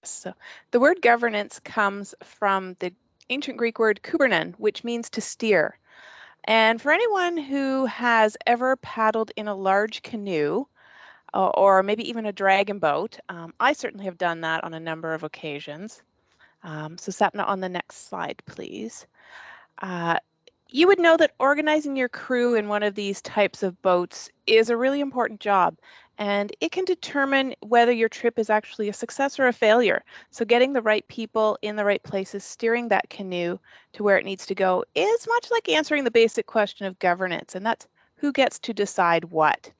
So the word governance comes from the ancient Greek word kubernen, which means to steer. And for anyone who has ever paddled in a large canoe, or maybe even a dragon boat, I certainly have done that on a number of occasions. So Sapna, on the next slide, please. You would know that organizing your crew in one of these types of boats is a really important job, and it can determine whether your trip is actually a success or a failure. So getting the right people in the right places, steering that canoe to where it needs to go, is much like answering the basic question of governance, and that's who gets to decide what.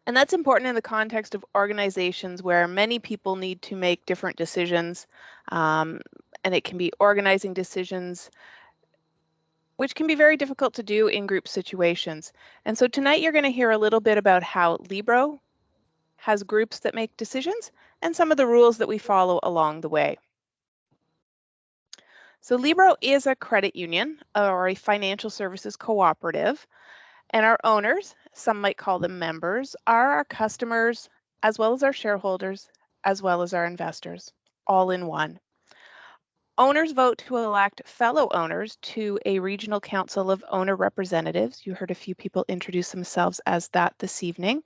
And that's important in the context of organizations where many people need to make different decisions, and it can be organizing decisions which can be very difficult to do in group situations. And so tonight you're going to hear a little bit about how Libro has groups that make decisions and some of the rules that we follow along the way. So Libro is a credit union or a financial services cooperative, and our owners, some might call them members, are our customers, as well as our shareholders, as well as our investors, all in one. Owners vote to elect fellow owners to a regional council of owner representatives. You heard a few people introduce themselves as that this evening.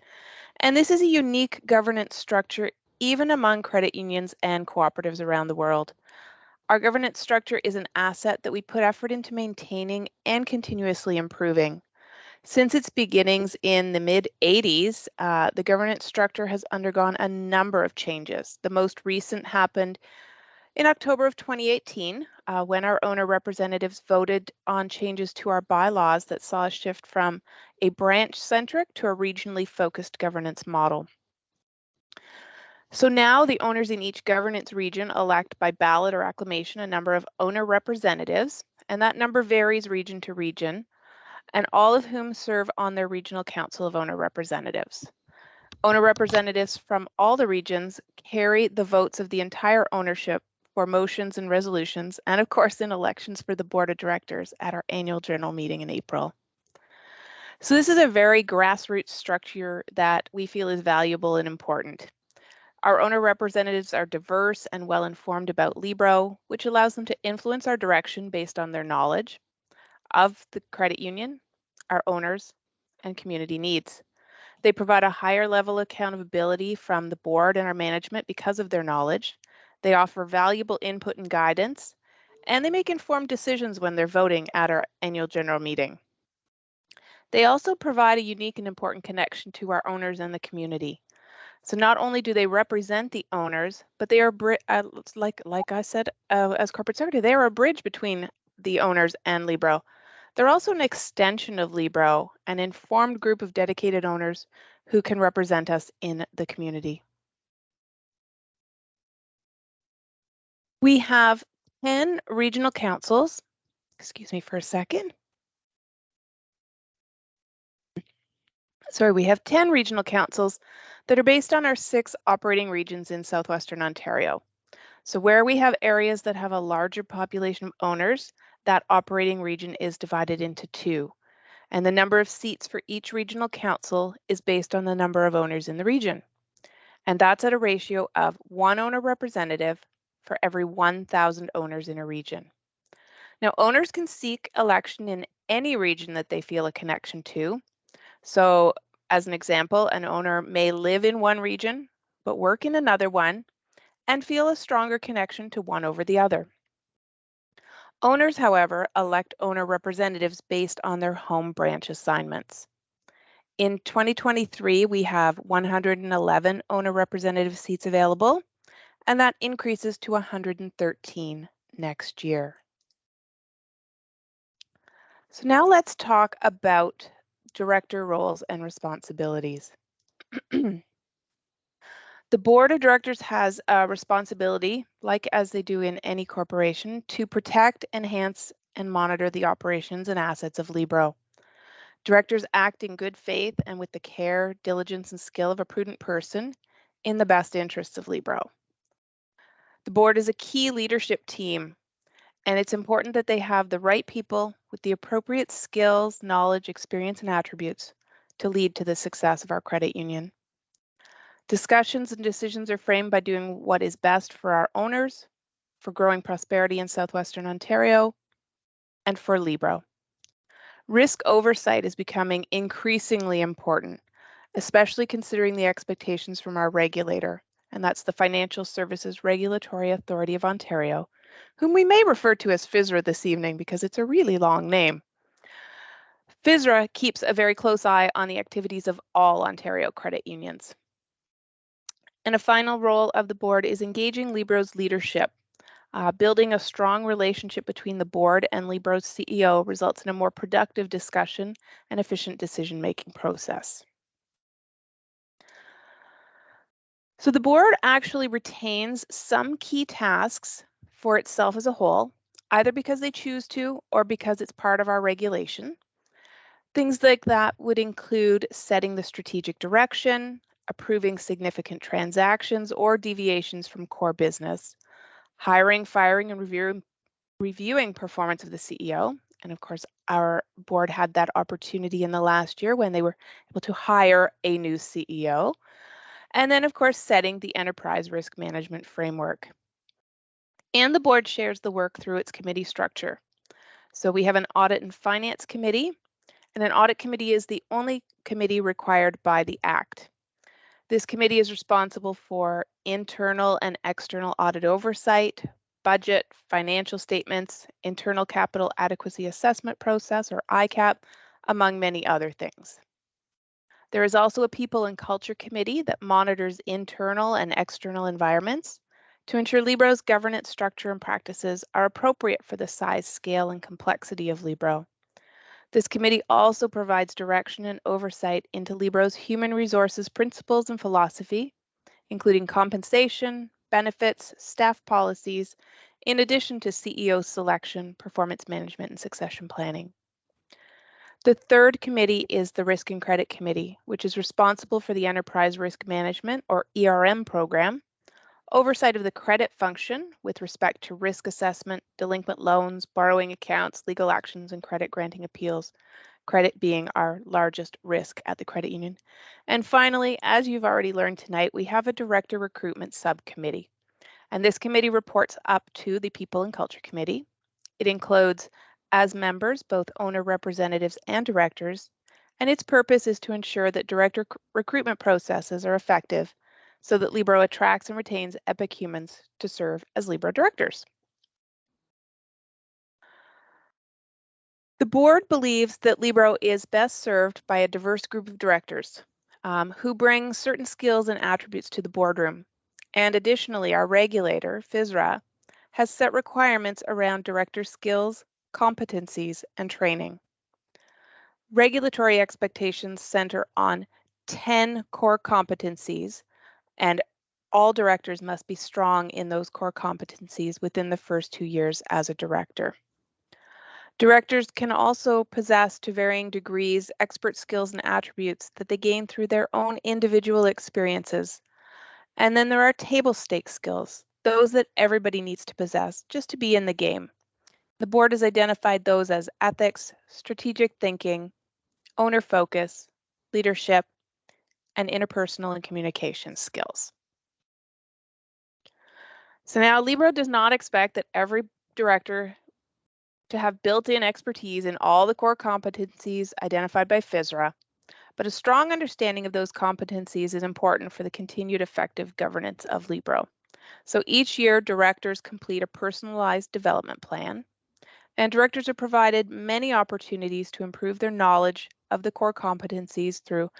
And this is a unique governance structure even among credit unions and cooperatives around the world. Our governance structure is an asset that we put effort into maintaining and continuously improving. Since its beginnings in the mid-80s, the governance structure has undergone a number of changes. The most recent happened in October of 2018, when our owner representatives voted on changes to our bylaws that saw a shift from a branch-centric to a regionally focused governance model. So now the owners in each governance region elect by ballot or acclamation a number of owner representatives, and that number varies region to region, and all of whom serve on their regional council of owner representatives. Owner representatives from all the regions carry the votes of the entire ownership for motions and resolutions, and of course in elections for the board of directors at our annual general meeting in April. So this is a very grassroots structure that we feel is valuable and important. Our owner representatives are diverse and well informed about Libro, which allows them to influence our direction based on their knowledge of the credit union, our owners, and community needs. They provide a higher level of accountability from the board and our management because of their knowledge. They offer valuable input and guidance, and they make informed decisions when they're voting at our annual general meeting. They also provide a unique and important connection to our owners and the community. So not only do they represent the owners, but they are, like I said, as corporate secretary, they are a bridge between the owners and Libro. They're also an extension of Libro, an informed group of dedicated owners who can represent us in the community. We have 10 regional councils. Excuse me for a second. Sorry, we have 10 regional councils that are based on our 6 operating regions in southwestern Ontario. So where we have areas that have a larger population of owners, that operating region is divided into 2. And the number of seats for each regional council is based on the number of owners in the region. And that's at a ratio of 1 owner representative for every 1,000 owners in a region. Now, owners can seek election in any region that they feel a connection to. So, as an example, an owner may live in one region, but work in another one, and feel a stronger connection to one over the other. Owners, however, elect owner representatives based on their home branch assignments. In 2023, we have 111 owner representative seats available, and that increases to 113 next year. So now let's talk about director roles and responsibilities. The board of directors has a responsibility, like as they do in any corporation, to protect, enhance, and monitor the operations and assets of Libro. Directors act in good faith and with the care, diligence, and skill of a prudent person in the best interests of Libro. The board is a key leadership team, and it's important that they have the right people with the appropriate skills, knowledge, experience, and attributes to lead to the success of our credit union. Discussions and decisions are framed by doing what is best for our owners, for growing prosperity in Southwestern Ontario, and for Libro. Risk oversight is becoming increasingly important, especially considering the expectations from our regulator, and that's the Financial Services Regulatory Authority of Ontario, whom we may refer to as FSRA this evening because it's a really long name. FSRA keeps a very close eye on the activities of all Ontario credit unions. And a final role of the board is engaging Libro's leadership. Building a strong relationship between the board and Libro's CEO results in a more productive discussion and efficient decision-making process. So the board actually retains some key tasks for itself as a whole, either because they choose to or because it's part of our regulation. Things like that would include setting the strategic direction, approving significant transactions or deviations from core business, hiring, firing, and reviewing performance of the CEO. And of course, our board had that opportunity in the last year when they were able to hire a new CEO. And then, of course, setting the enterprise risk management framework. And the board shares the work through its committee structure. So we have an audit and finance committee, and an audit committee is the only committee required by the Act. This committee is responsible for internal and external audit oversight, budget, financial statements, internal capital adequacy assessment process, or ICAP, among many other things. There is also a People and Culture Committee that monitors internal and external environments to ensure Libro's governance structure and practices are appropriate for the size, scale, and complexity of Libro. This committee also provides direction and oversight into Libro's human resources principles and philosophy, including compensation, benefits, staff policies, in addition to CEO selection, performance management, and succession planning. The third committee is the Risk and Credit Committee, which is responsible for the Enterprise Risk Management, or ERM program, oversight of the credit function with respect to risk assessment, delinquent loans, borrowing accounts, legal actions, and credit granting appeals, credit being our largest risk at the credit union. And finally, as you've already learned tonight, we have a Director Recruitment Subcommittee. And this committee reports up to the People and Culture Committee. It includes, as members, both owner representatives and directors, and its purpose is to ensure that director recruitment processes are effective so that Libro attracts and retains epic humans to serve as Libro directors. The board believes that Libro is best served by a diverse group of directors who bring certain skills and attributes to the boardroom. And additionally, our regulator, FSRA, has set requirements around director skills, competencies, and training. Regulatory expectations center on 10 core competencies, and all directors must be strong in those core competencies within the first 2 years as a director. Directors can also possess, to varying degrees, expert skills and attributes that they gain through their own individual experiences. And then there are table stakes skills, those that everybody needs to possess just to be in the game. The board has identified those as ethics, strategic thinking, owner focus, leadership, and interpersonal and communication skills. So now Libro does not expect that every director to have built-in expertise in all the core competencies identified by FSRA, but a strong understanding of those competencies is important for the continued effective governance of Libro. So each year, directors complete a personalized development plan, and directors are provided many opportunities to improve their knowledge of the core competencies through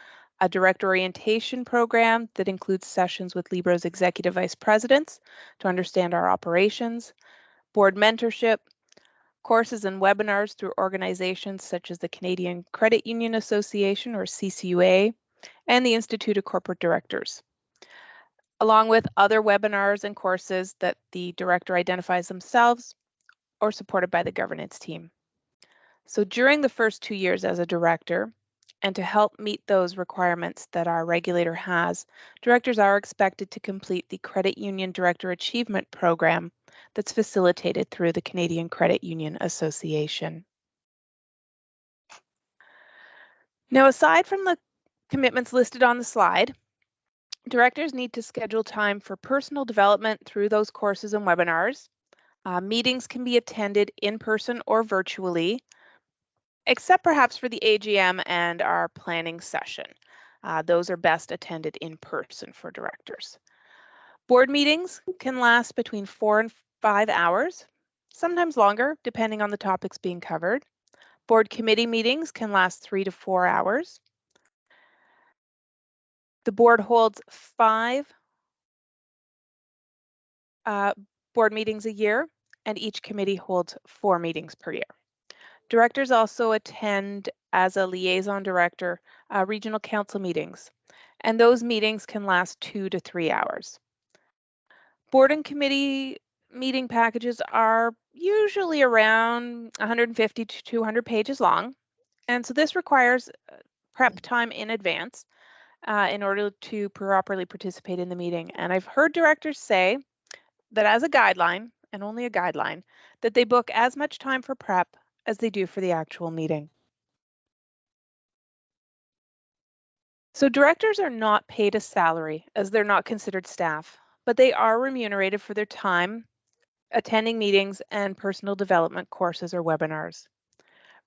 a director orientation program that includes sessions with Libro's executive vice presidents to understand our operations, board mentorship, courses and webinars through organizations such as the Canadian Credit Union Association, or CCUA, and the Institute of Corporate Directors, along with other webinars and courses that the director identifies themselves or supported by the governance team. So during the first 2 years as a director, and to help meet those requirements that our regulator has, directors are expected to complete the Credit Union Director Achievement Program that's facilitated through the Canadian Credit Union Association. Now, aside from the commitments listed on the slide, Directors need to schedule time for personal development through those courses and webinars. Meetings can be attended in person or virtually, except perhaps for the AGM and our planning session. Those are best attended in person for directors. Board meetings can last between 4 and 5 hours, sometimes longer, depending on the topics being covered. Board committee meetings can last 3 to 4 hours. The board holds 5 board meetings a year, and each committee holds 4 meetings per year. Directors also attend as a liaison director regional council meetings, and those meetings can last 2 to 3 hours. Board and committee meeting packages are usually around 150 to 200 pages long, and so this requires prep time in advance in order to properly participate in the meeting. And I've heard directors say that as a guideline, and only a guideline, that they book as much time for prep as they do for the actual meeting. So directors are not paid a salary as they're not considered staff, but they are remunerated for their time attending meetings and personal development courses or webinars.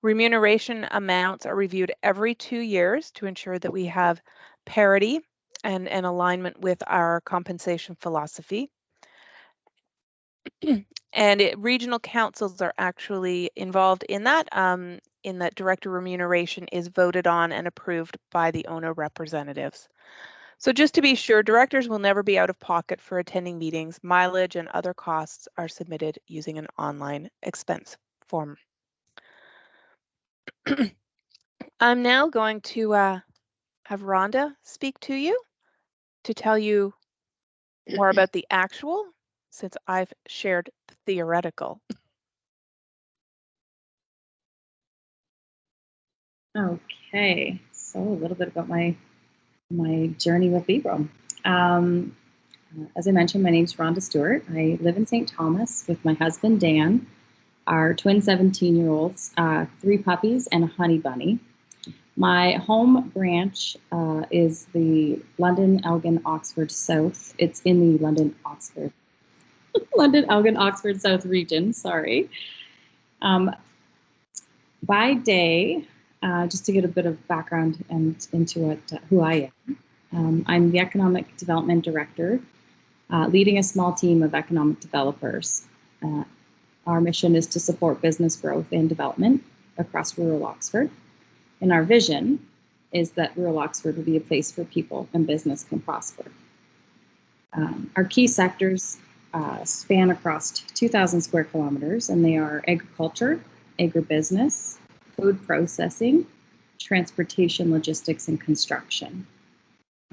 Remuneration amounts are reviewed every 2 years to ensure that we have parity and alignment with our compensation philosophy. And regional councils are actually involved in that director remuneration is voted on and approved by the owner representatives. So just to be sure, directors will never be out of pocket for attending meetings. Mileage and other costs are submitted using an online expense form. I'm now going to have Rhonda speak to you to tell you more about the actual, since I've shared the theoretical. Okay, so a little bit about my journey with Libro. As I mentioned, my name is Rhonda Stewart. I live in St. Thomas with my husband, Dan, our twin 17-year-olds, 3 puppies, and a honey bunny. My home branch is the London, Elgin, Oxford South. It's in the London, Elgin, Oxford South region, sorry. By day, just to get a bit of background and into who I am, I'm the Economic Development Director, leading a small team of economic developers. Our mission is to support business growth and development across rural Oxford. And our vision is that rural Oxford will be a place where people and business can prosper. Our key sectors span across 2,000 square kilometers, and they are agriculture, agribusiness, food processing, transportation, logistics, and construction.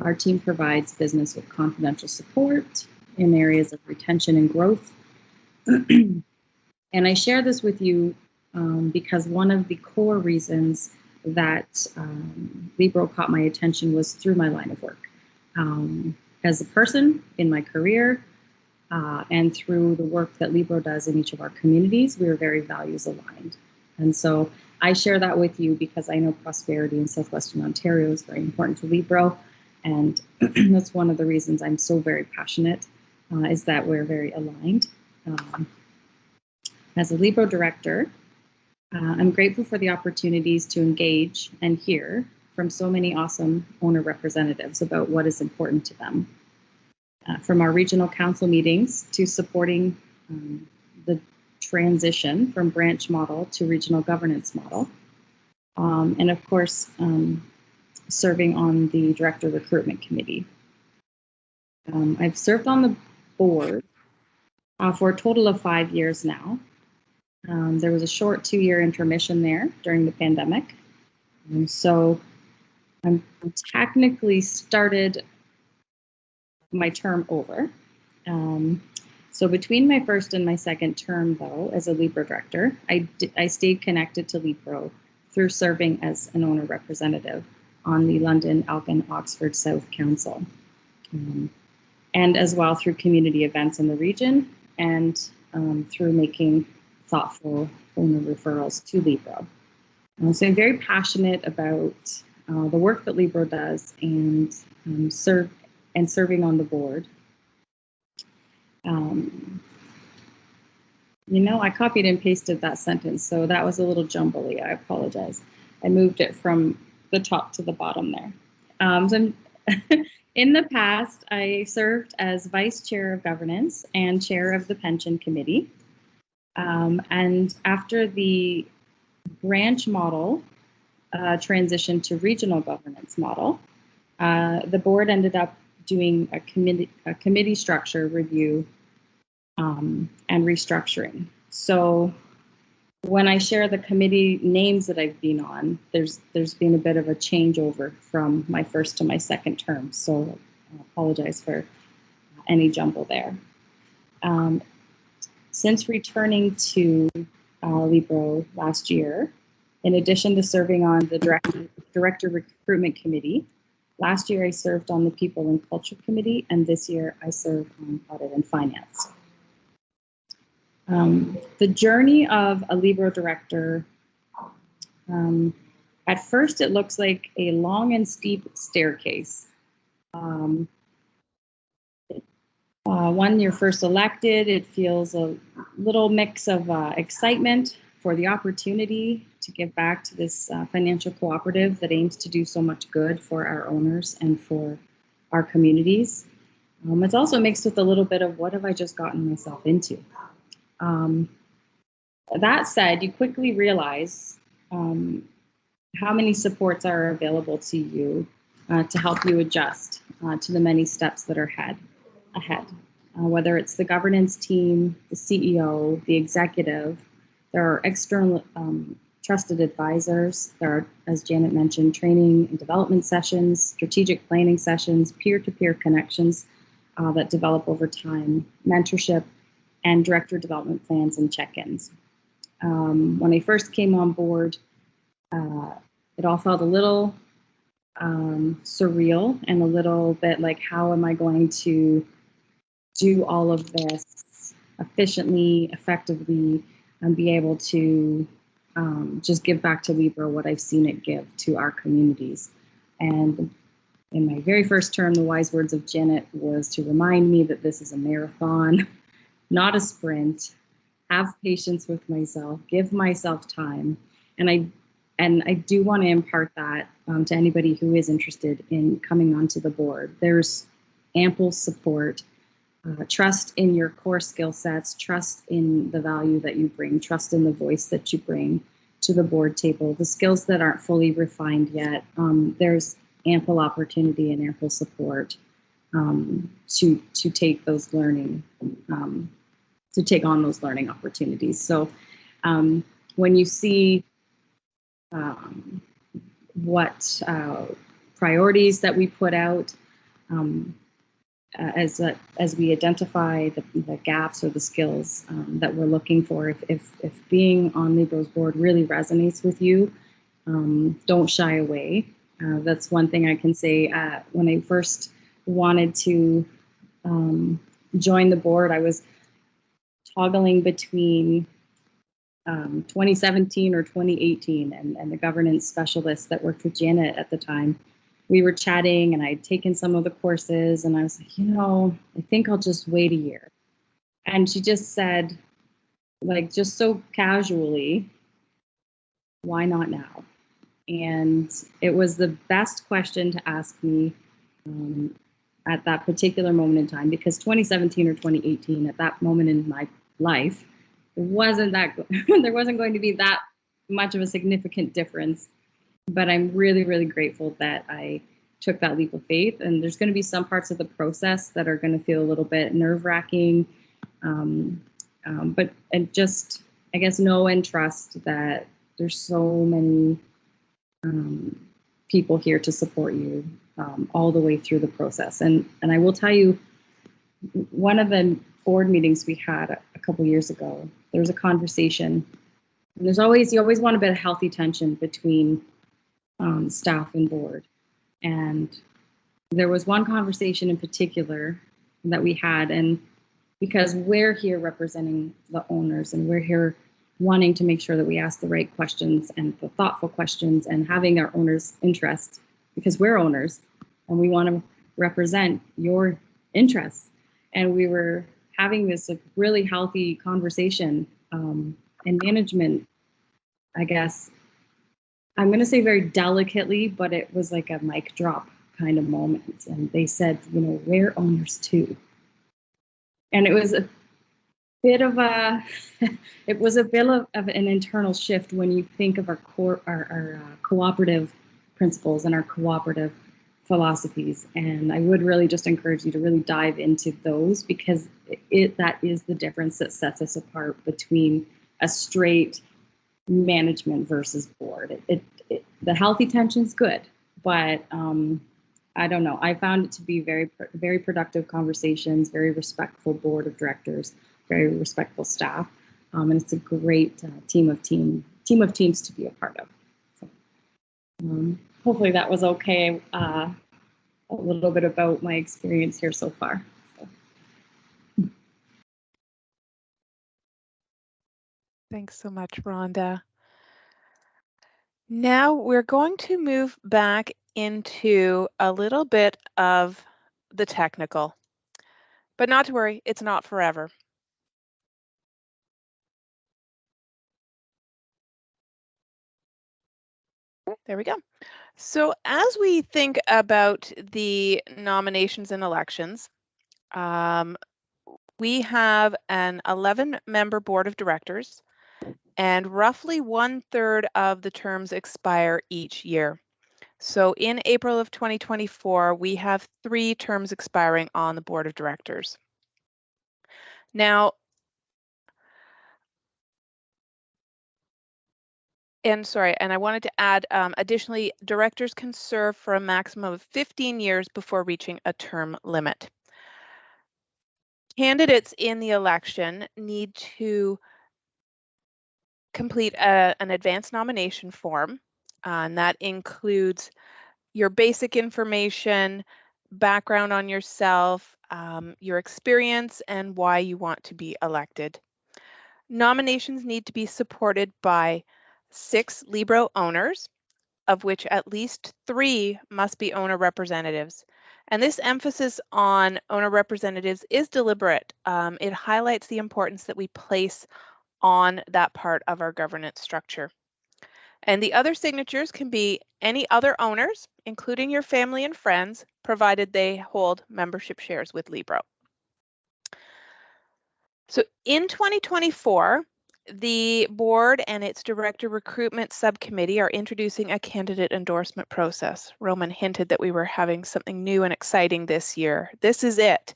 Our team provides business with confidential support in areas of retention and growth. And I share this with you because one of the core reasons that Libro caught my attention was through my line of work. As a person in my career and through the work that Libro does in each of our communities, we are very values aligned. And so I share that with you because I know prosperity in Southwestern Ontario is very important to Libro. And that's one of the reasons I'm so very passionate, is that we're very aligned. As a Libro director, I'm grateful for the opportunities to engage and hear from so many awesome owner representatives about what is important to them. From our regional council meetings to supporting the transition from branch model to regional governance model. And of course, serving on the director recruitment committee. I've served on the board for a total of 5 years now. There was a short 2-year intermission there during the pandemic. So I'm technically started my term over. So between my first and my second term, though, as a Libro director, I stayed connected to Libro through serving as an owner representative on the London, Elgin, Oxford South Council. And as well through community events in the region and through making thoughtful owner referrals to Libro. So I'm very passionate about the work that Libro does and serve and serving on the board. You know, I copied and pasted that sentence, so that was a little jumbly. I apologize. I moved it from the top to the bottom there. So in the past, I served as Vice Chair of Governance and Chair of the Pension Committee. And after the branch model transitioned to regional governance model, the board ended up doing a committee structure review and restructuring. So when I share the committee names that I've been on, there's been a bit of a changeover from my first to my second term. So I apologize for any jumble there. Since returning to Libro last year, in addition to serving on the Director Recruitment Committee, last year I served on the People and Culture Committee, and this year I serve on Audit and Finance. The journey of a Libro director, at first it looks like a long and steep staircase. When you're first elected, it feels a little mix of excitement for the opportunity to give back to this financial cooperative that aims to do so much good for our owners and for our communities. It's also mixed with a little bit of what have I just gotten myself into. That said, you quickly realize how many supports are available to you to help you adjust to the many steps that are ahead. Whether it's the governance team, the CEO, the executive, there are external trusted advisors. There are, as Janet mentioned, training and development sessions, strategic planning sessions, peer-to-peer connections that develop over time, mentorship, and director development plans and check-ins. When I first came on board, it all felt a little surreal and a little bit like, how am I going to do all of this efficiently, effectively, and be able to just give back to Libro what I've seen it give to our communities. And in my very first term, the wise words of Janet was to remind me that this is a marathon, not a sprint. Have patience with myself, give myself time. And I do want to impart that to anybody who is interested in coming onto the board. There's ample support. Trust in your core skill sets, trust in the value that you bring, trust in the voice that you bring to the board table. The skills that aren't fully refined yet, there's ample opportunity and ample support to take those learning, to take on those learning opportunities. So when you see what priorities that we put out, as we identify the gaps or the skills that we're looking for, if being on Libro's board really resonates with you, don't shy away. That's one thing I can say. When I first wanted to join the board, I was toggling between 2017 or 2018, and the governance specialist that worked with Janet at the time. We were chatting and I'd taken some of the courses and I was like, I think I'll just wait a year. And she just said, like, just so casually, why not now? And it was the best question to ask me at that particular moment in time, because 2017 or 2018, at that moment in my life, there wasn't going to be that much of a significant difference. But I'm really, really grateful that I took that leap of faith. And there's going to be some parts of the process that are going to feel a little bit nerve-wracking. But just, I guess, know and trust that there's so many people here to support you all the way through the process. And I will tell you, one of the board meetings we had a couple years ago, there was a conversation. And you always want a bit of healthy tension between staff and board. And there was one conversation in particular that we had, and because we're here representing the owners and we're here wanting to make sure that we ask the right questions and the thoughtful questions and having our owners' interest, because we're owners and we want to represent your interests. And we were having this like really healthy conversation, and management, I guess, I'm going to say very delicately, but it was like a mic drop kind of moment. And they said, you know, we're owners too. And it was a bit of a, it was a bit of an internal shift when you think of our cooperative principles and our cooperative philosophies. And I would really just encourage you to really dive into those, because that is the difference that sets us apart between a straight management versus board. The healthy tension's good, but I don't know. I found it to be very productive conversations, very respectful board of directors, very respectful staff, and it's a great team of teams to be a part of. So, hopefully that was okay. A little bit about my experience here so far. So. Thanks so much, Rhonda. Now we're going to move back into a little bit of the technical, but not to worry, it's not forever. There we go. So as we think about the nominations and elections, we have an 11-member board of directors, and roughly 1/3 of the terms expire each year. So in April of 2024, we have 3 terms expiring on the board of directors. Now, and I wanted to add, additionally, directors can serve for a maximum of 15 years before reaching a term limit. Candidates in the election need to complete an advance nomination form, and that includes your basic information, background on yourself, your experience, and why you want to be elected. Nominations need to be supported by 6 Libro owners, of which at least 3 must be owner representatives. And this emphasis on owner representatives is deliberate. It highlights the importance that we place on that part of our governance structure. And the other signatures can be any other owners, including your family and friends, provided they hold membership shares with Libro. So in 2024, the board and its director recruitment subcommittee are introducing a candidate endorsement process. Roman hinted that we were having something new and exciting this year. This is it.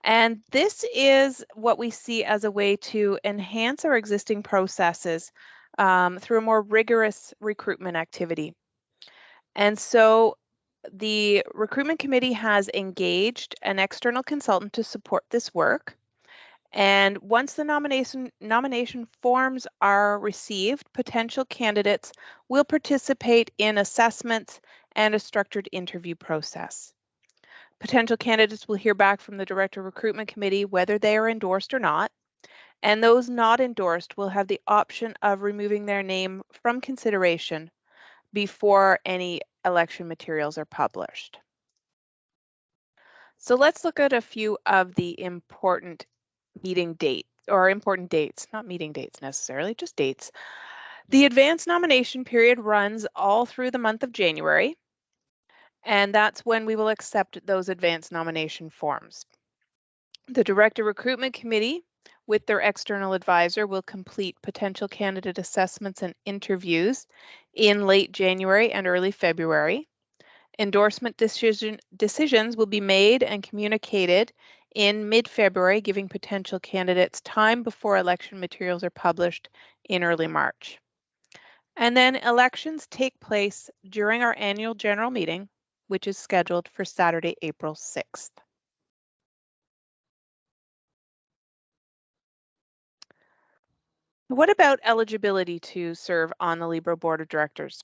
And this is what we see as a way to enhance our existing processes through a more rigorous recruitment activity. And so the recruitment committee has engaged an external consultant to support this work. And once the nomination forms are received, potential candidates will participate in assessments and a structured interview process. Potential candidates will hear back from the Director Recruitment Committee whether they are endorsed or not, and those not endorsed will have the option of removing their name from consideration before any election materials are published. So let's look at a few of the important meeting dates, or important dates, not meeting dates necessarily, just dates. The advance nomination period runs all through the month of January, and that's when we will accept those advance nomination forms. The Director Recruitment Committee, with their external advisor, will complete potential candidate assessments and interviews in late January and early February. Endorsement decisions will be made and communicated in mid-February, giving potential candidates time before election materials are published in early March. And then elections take place during our annual general meeting, which is scheduled for Saturday, April 6th. What about eligibility to serve on the Libro Board of Directors?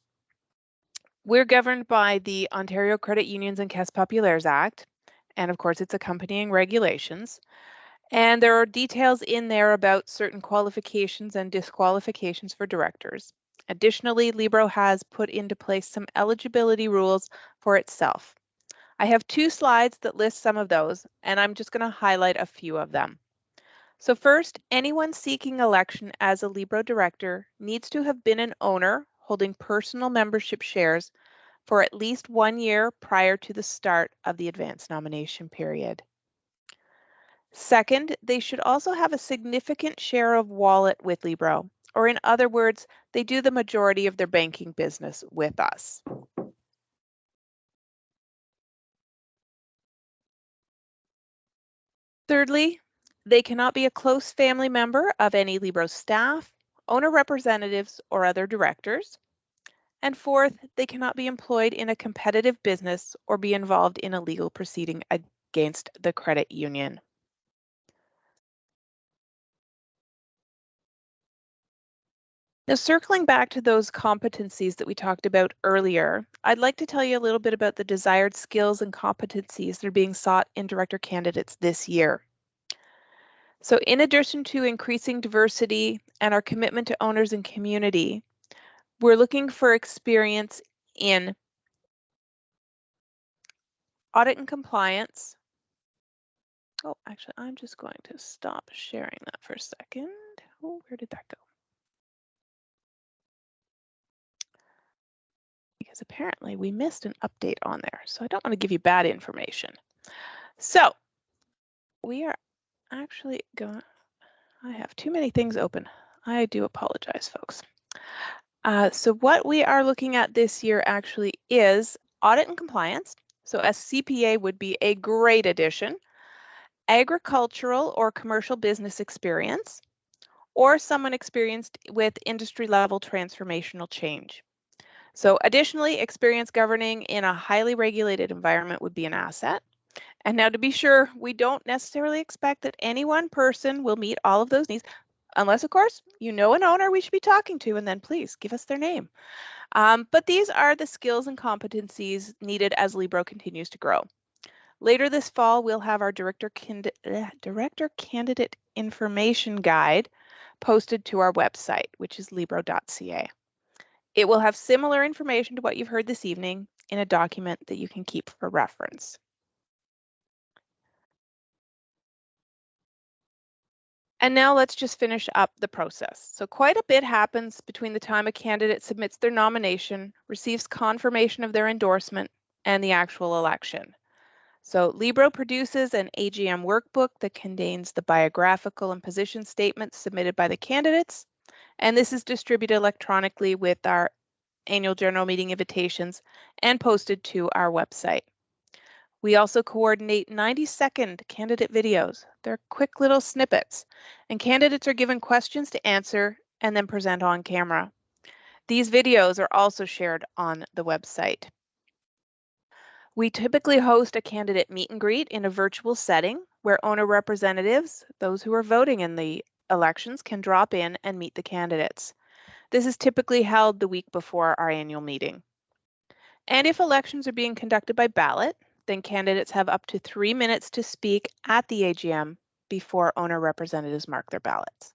We're governed by the Ontario Credit Unions and Caisse Populaires Act, and of course its accompanying regulations. And there are details in there about certain qualifications and disqualifications for directors. Additionally, Libro has put into place some eligibility rules for itself. I have 2 slides that list some of those, and I'm just going to highlight a few of them. So first, anyone seeking election as a Libro director needs to have been an owner holding personal membership shares for at least 1 year prior to the start of the advance nomination period. Second, they should also have a significant share of wallet with Libro, or in other words, they do the majority of their banking business with us. Thirdly, they cannot be a close family member of any Libro staff, owner representatives, or other directors. And fourth, they cannot be employed in a competitive business or be involved in a legal proceeding against the credit union. Now, circling back to those competencies that we talked about earlier, I'd like to tell you a little bit about the desired skills and competencies that are being sought in director candidates this year. So in addition to increasing diversity and our commitment to owners and community, we're looking for experience in audit and compliance. Oh, actually, I'm just going to stop sharing that for a second. Oh, where did that go? Because apparently we missed an update on there, so I don't want to give you bad information. So we are actually going, I have too many things open. I do apologize, folks. So what we are looking at this year actually is audit and compliance. So a CPA would be a great addition, agricultural or commercial business experience, or someone experienced with industry level transformational change. So additionally, experience governing in a highly regulated environment would be an asset. And now to be sure, we don't necessarily expect that any one person will meet all of those needs, unless of course you know an owner we should be talking to, and then please give us their name. But these are the skills and competencies needed as Libro continues to grow. Later this fall, we'll have our director candidate information guide posted to our website, which is libro.ca. It will have similar information to what you've heard this evening in a document that you can keep for reference. And now let's just finish up the process. So quite a bit happens between the time a candidate submits their nomination, receives confirmation of their endorsement, and the actual election. So Libro produces an AGM workbook that contains the biographical and position statements submitted by the candidates, and this is distributed electronically with our annual general meeting invitations and posted to our website. We also coordinate 90-second candidate videos. They're quick little snippets, and candidates are given questions to answer and then present on camera. These videos are also shared on the website. We typically host a candidate meet and greet in a virtual setting where owner representatives, those who are voting in the elections, can drop in and meet the candidates. This is typically held the week before our annual meeting. And if elections are being conducted by ballot, then candidates have up to 3 minutes to speak at the AGM before owner representatives mark their ballots.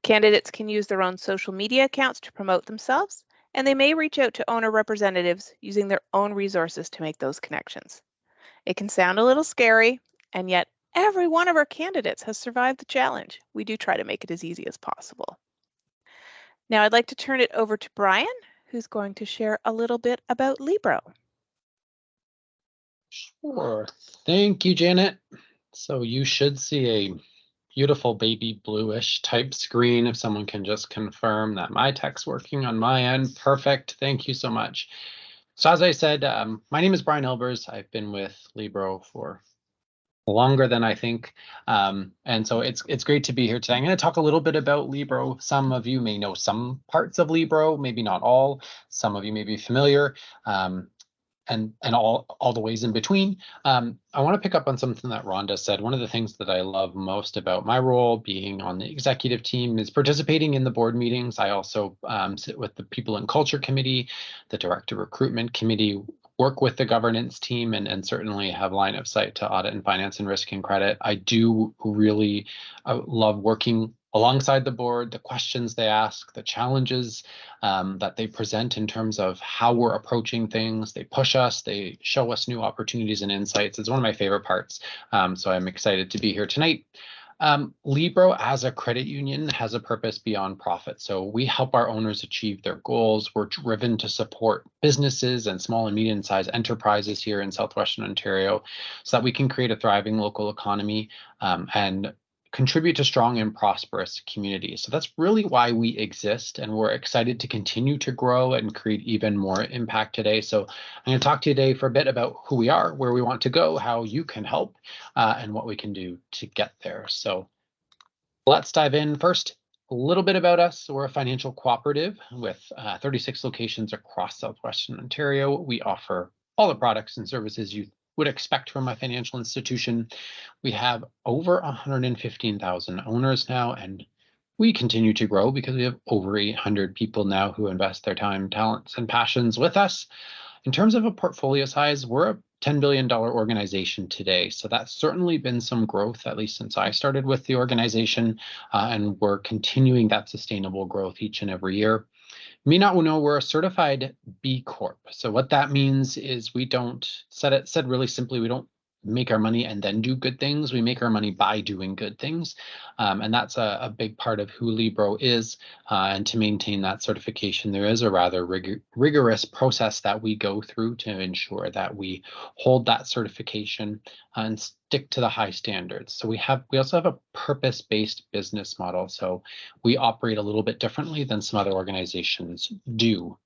Candidates can use their own social media accounts to promote themselves, and they may reach out to owner representatives using their own resources to make those connections. It can sound a little scary, and yet every one of our candidates has survived the challenge. We do try to make it as easy as possible. Now I'd like to turn it over to Brian, who's going to share a little bit about Libro. Sure. Thank you, Janet. So you should see a beautiful baby bluish type screen if someone can just confirm that my tech's working on my end. Perfect. Thank you so much. So as I said, my name is Brian Elbers. I've been with Libro for longer than I think. And so it's great to be here today. I'm going to talk a little bit about Libro. Some of you may know some parts of Libro, maybe not all. Some of you may be familiar. And all the ways in between. I want to pick up on something that Rhonda said. One of the things that I love most about my role being on the executive team is participating in the board meetings. I also sit with the People and Culture Committee, the Director Recruitment Committee, work with the governance team, and certainly have line of sight to audit and finance and risk and credit. I do really love working alongside the board, the questions they ask, the challenges that they present in terms of how we're approaching things. They push us, they show us new opportunities and insights. It's one of my favorite parts. So I'm excited to be here tonight. Libro as a credit union has a purpose beyond profit. So we help our owners achieve their goals. We're driven to support businesses and small and medium-sized enterprises here in Southwestern Ontario so that we can create a thriving local economy and contribute to strong and prosperous communities. So that's really why we exist, and we're excited to continue to grow and create even more impact today. So I'm going to talk to you today for a bit about who we are, where we want to go, how you can help, and what we can do to get there. So let's dive in. First, a little bit about us. We're a financial cooperative with 36 locations across Southwestern Ontario. We offer all the products and services you would expect from a financial institution. We have over 115,000 owners now, and we continue to grow because we have over 800 people now who invest their time, talents, and passions with us. In terms of a portfolio size, we're a $10 billion organization today. So that's certainly been some growth, at least since I started with the organization, and we're continuing that sustainable growth each and every year. You may not know we're a certified B Corp. So what that means is we don't, said really simply, we don't make our money and then do good things. We make our money by doing good things. And that's a big part of who Libro is. And to maintain that certification, there is a rather rigorous process that we go through to ensure that we hold that certification and stick to the high standards. So we also have a purpose-based business model. So we operate a little bit differently than some other organizations do.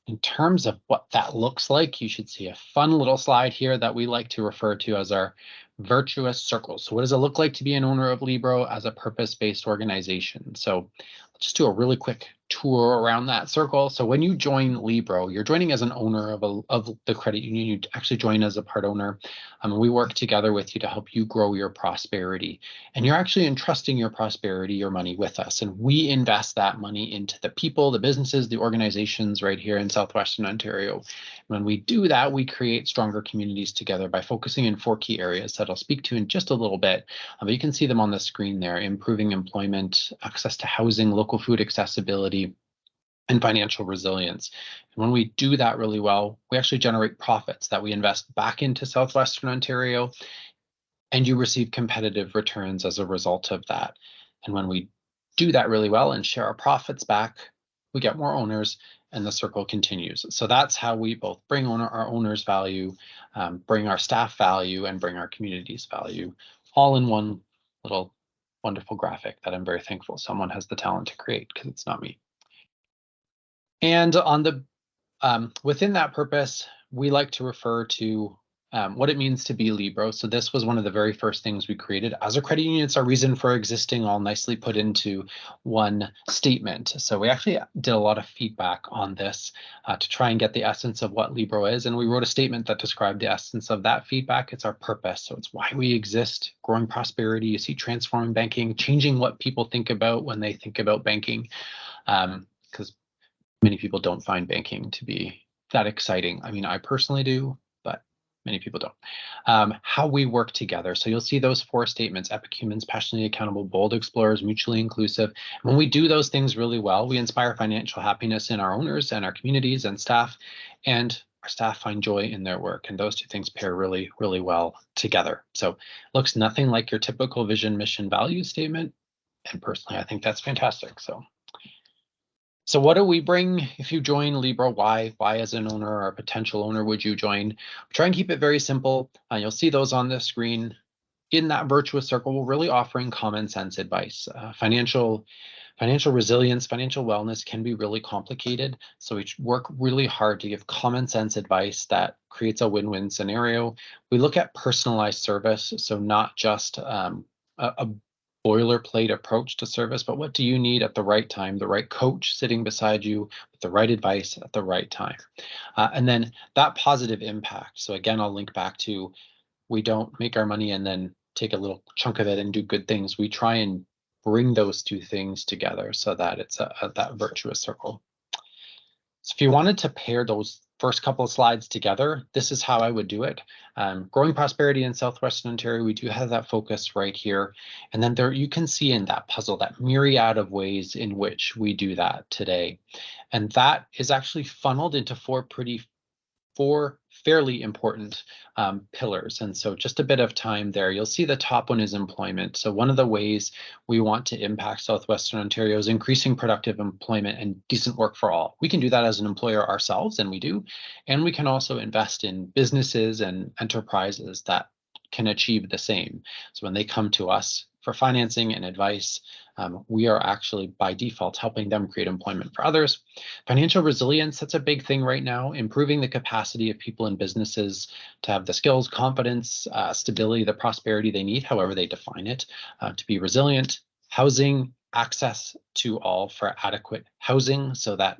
In terms of what that looks like, you should see a fun little slide here that we like to refer to as our virtuous circle. So what does it look like to be an owner of Libro as a purpose-based organization? So let's just do a really quick tour around that circle. So when you join Libro, you're joining as an owner of the credit union. You actually join as a part owner. We work together with you to help you grow your prosperity. And you're actually entrusting your prosperity, your money with us. And we invest that money into the people, the businesses, the organizations right here in Southwestern Ontario. When we do that, we create stronger communities together by focusing in 4 key areas that I'll speak to in just a little bit. But you can see them on the screen there: improving employment, access to housing, local food accessibility, and financial resilience. And when we do that really well, we actually generate profits that we invest back into Southwestern Ontario, and you receive competitive returns as a result of that. And when we do that really well and share our profits back, we get more owners, and the circle continues. So that's how we both bring our owners value, bring our staff value, and bring our communities value, all in one little wonderful graphic that I'm very thankful someone has the talent to create, because it's not me. And on the within that purpose, we like to refer to what it means to be Libro. So this was one of the very first things we created as a credit union. It's our reason for existing, all nicely put into one statement. So we actually did a lot of feedback on this to try and get the essence of what Libro is. And we wrote a statement that described the essence of that feedback. It's our purpose. So it's why we exist: growing prosperity. You see, transforming banking, changing what people think about when they think about banking. Because many people don't find banking to be that exciting. I mean, I personally do, but many people don't. How we work together. So you'll see those 4 statements: epic humans, passionately accountable, bold explorers, mutually inclusive. When we do those things really well, we inspire financial happiness in our owners and our communities and staff, and our staff find joy in their work. And those 2 things pair really, really well together. So it looks nothing like your typical vision, mission, value statement. And personally, I think that's fantastic. So what do we bring if you join Libro? Why as an owner or a potential owner would you join? Try and keep it very simple. You'll see those on the screen. In that virtuous circle, we're really offering common sense advice. Financial resilience, financial wellness can be really complicated. So we work really hard to give common sense advice that creates a win-win scenario. We look at personalized service, so not just a boilerplate approach to service, but what do you need at the right time, the right coach sitting beside you with the right advice at the right time. And then that positive impact. So again, I'll link back to, we don't make our money and then take a little chunk of it and do good things. We try and bring those 2 things together so that it's that virtuous circle. So if you wanted to pair those first couple of slides together, this is how I would do it. Growing prosperity in Southwestern Ontario, we do have that focus right here. And then there you can see in that puzzle that myriad of ways in which we do that today. And that is actually funneled into four fairly important pillars. And so just a bit of time there. You'll see the top one is employment. So one of the ways we want to impact Southwestern Ontario is increasing productive employment and decent work for all. We can do that as an employer ourselves, and we do. And we can also invest in businesses and enterprises that can achieve the same. So when they come to us for financing and advice, we are actually by default helping them create employment for others. Financial resilience, that's a big thing right now, improving the capacity of people and businesses to have the skills, confidence, stability, the prosperity they need, however they define it, to be resilient. Housing, access to all for adequate housing. So that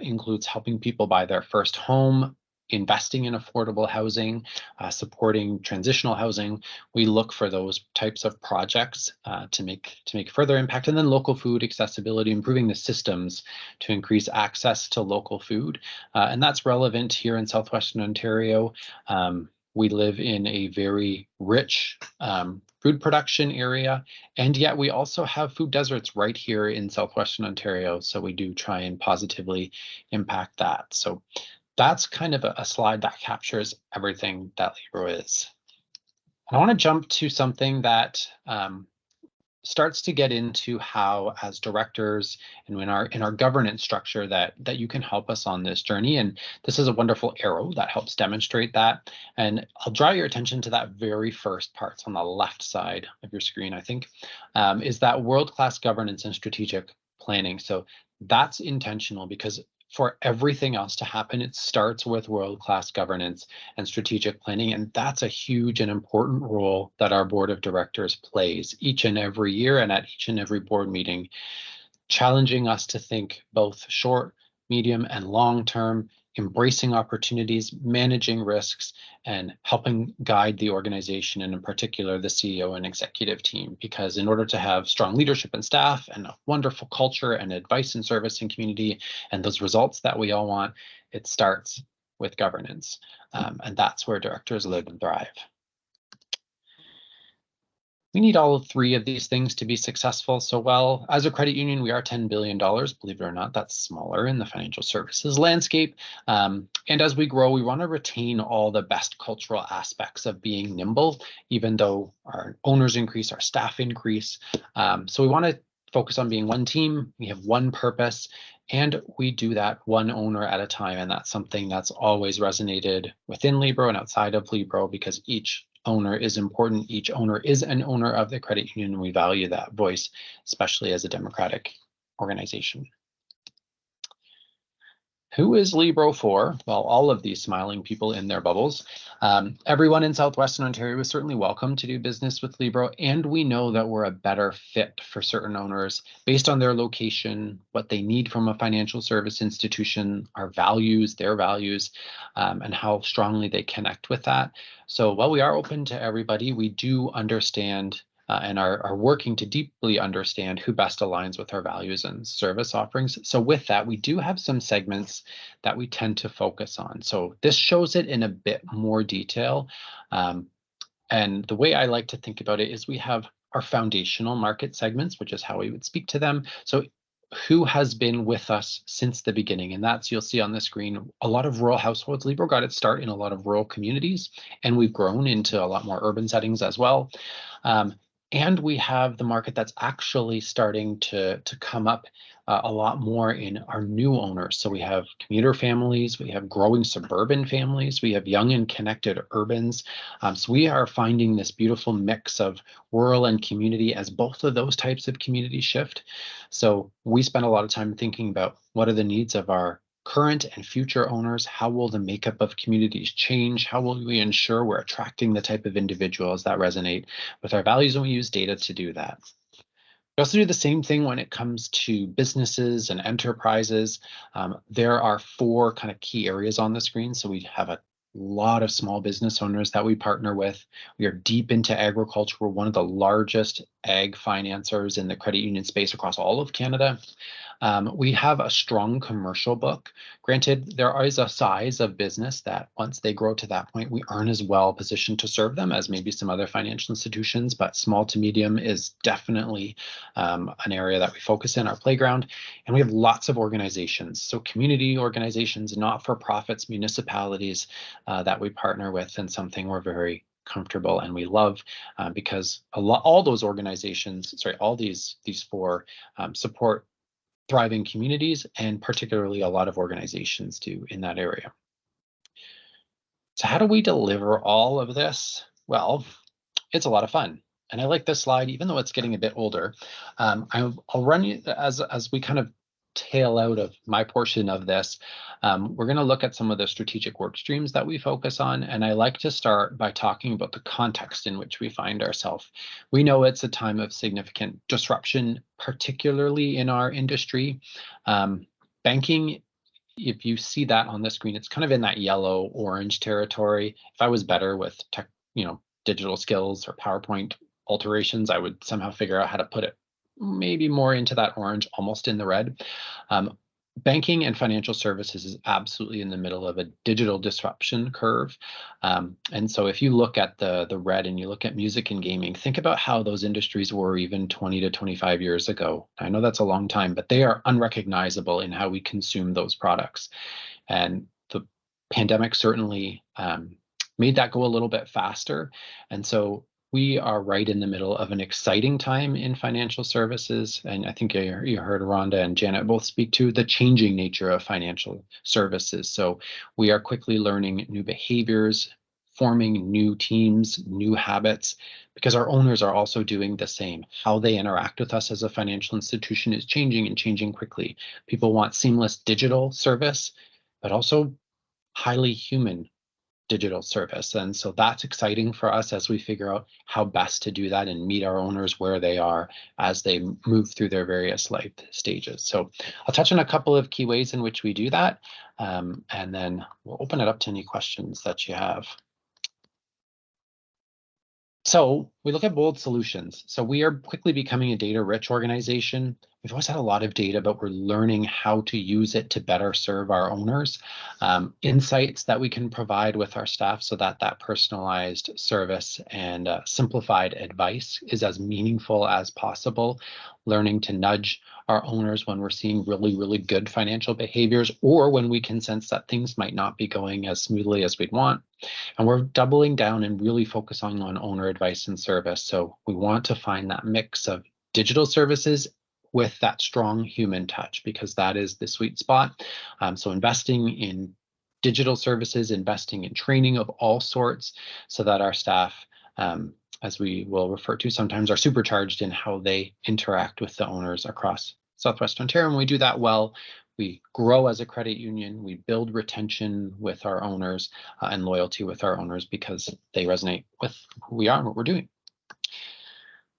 includes helping people buy their first home, investing in affordable housing, supporting transitional housing. We look for those types of projects to make further impact. And then local food accessibility, improving the systems to increase access to local food. And that's relevant here in Southwestern Ontario. We live in a very rich food production area, and yet we also have food deserts right here in Southwestern Ontario. So we do try and positively impact that. So that's kind of a slide that captures everything that Libro is. And I want to jump to something that starts to get into how, as directors and in our governance structure, that you can help us on this journey. And this is a wonderful arrow that helps demonstrate that. And I'll draw your attention to that very first part. It's on the left side of your screen, I think, is that world-class governance and strategic planning. So that's intentional, because for everything else to happen, it starts with world-class governance and strategic planning. And that's a huge and important role that our board of directors plays each and every year and at each and every board meeting, challenging us to think both short, medium, and long-term, embracing opportunities, managing risks, and helping guide the organization, and in particular the CEO and executive team. Because in order to have strong leadership and staff and a wonderful culture and advice and service and community and those results that we all want, it starts with governance. And that's where directors live and thrive. We need all three of these things to be successful. So well, as a credit union, we are $10 billion. Believe it or not, that's smaller in the financial services landscape. And as we grow, we want to retain all the best cultural aspects of being nimble, even though our owners increase, our staff increase. So we want to focus on being one team. We have one purpose, and we do that one owner at a time. And that's something that's always resonated within Libro and outside of Libro, because each owner is important. Each owner is an owner of the credit union, and we value that voice, especially as a democratic organization. Who is Libro for? Well, all of these smiling people in their bubbles. Everyone in Southwestern Ontario is certainly welcome to do business with Libro, and we know that we're a better fit for certain owners based on their location, what they need from a financial service institution, our values, their values, and how strongly they connect with that. So while we are open to everybody, we do understand and are working to deeply understand who best aligns with our values and service offerings. So with that, we do have some segments that we tend to focus on. So this shows it in a bit more detail. And the way I like to think about it is we have our foundational market segments, which is how we would speak to them. So who has been with us since the beginning? And that's, you'll see on the screen, a lot of rural households. Libro got its start in a lot of rural communities, and we've grown into a lot more urban settings as well. And we have the market that's actually starting to come up a lot more in our new owners. So we have commuter families, we have growing suburban families, we have young and connected urbans. So we are finding this beautiful mix of rural and community as both of those types of community shift. So we spend a lot of time thinking about what are the needs of our current and future owners. How will the makeup of communities change? How will we ensure we're attracting the type of individuals that resonate with our values, and we use data to do that. We also do the same thing when it comes to businesses and enterprises. There are four kind of key areas on the screen. So we have a lot of small business owners that we partner with. We are deep into agriculture. We're one of the largest ag financiers in the credit union space across all of Canada. We have a strong commercial book. Granted, there is a size of business that once they grow to that point, we aren't as well positioned to serve them as maybe some other financial institutions, but small to medium is definitely an area that we focus in, our playground. And we have lots of organizations, so community organizations, not-for-profits, municipalities that we partner with, and something we're very comfortable and we love because all those organizations, all these four support thriving communities, and particularly a lot of organizations do in that area. So how do we deliver all of this? Well, it's a lot of fun. And I like this slide, even though it's getting a bit older. I'll run you as we kind of tail out of my portion of this. We're going to look at some of the strategic work streams that we focus on. And I like to start by talking about the context in which we find ourselves. We know it's a time of significant disruption, particularly in our industry. Banking, if you see that on the screen, it's kind of in that yellow orange territory. If I was better with tech, digital skills or PowerPoint alterations, I would somehow figure out how to put it maybe more into that orange, almost in the red. Banking and financial services is absolutely in the middle of a digital disruption curve. And so if you look at the red and you look at music and gaming, think about how those industries were even 20 to 25 years ago. I know that's a long time, but they are unrecognizable in how we consume those products. And the pandemic certainly made that go a little bit faster. And so we are right in the middle of an exciting time in financial services. And I think you heard Rhonda and Janet both speak to the changing nature of financial services. So we are quickly learning new behaviors, forming new teams, new habits, because our owners are also doing the same. How they interact with us as a financial institution is changing and changing quickly. People want seamless digital service, but also highly human digital service. And so that's exciting for us as we figure out how best to do that and meet our owners where they are as they move through their various life stages. So I'll touch on a couple of key ways in which we do that, and then we'll open it up to any questions that you have. So we look at bold solutions. So we are quickly becoming a data-rich organization. We've always had a lot of data, but we're learning how to use it to better serve our owners. Insights that we can provide with our staff so that that personalized service and simplified advice is as meaningful as possible. Learning to nudge our owners when we're seeing really, really good financial behaviors, or when we can sense that things might not be going as smoothly as we'd want. And we're doubling down and really focusing on owner advice and service. So we want to find that mix of digital services with that strong human touch, because that is the sweet spot. So investing in digital services, investing in training of all sorts, so that our staff, as we will refer to sometimes, are supercharged in how they interact with the owners across Southwest Ontario. And we do that well. We grow as a credit union, we build retention with our owners and loyalty with our owners because they resonate with who we are and what we're doing.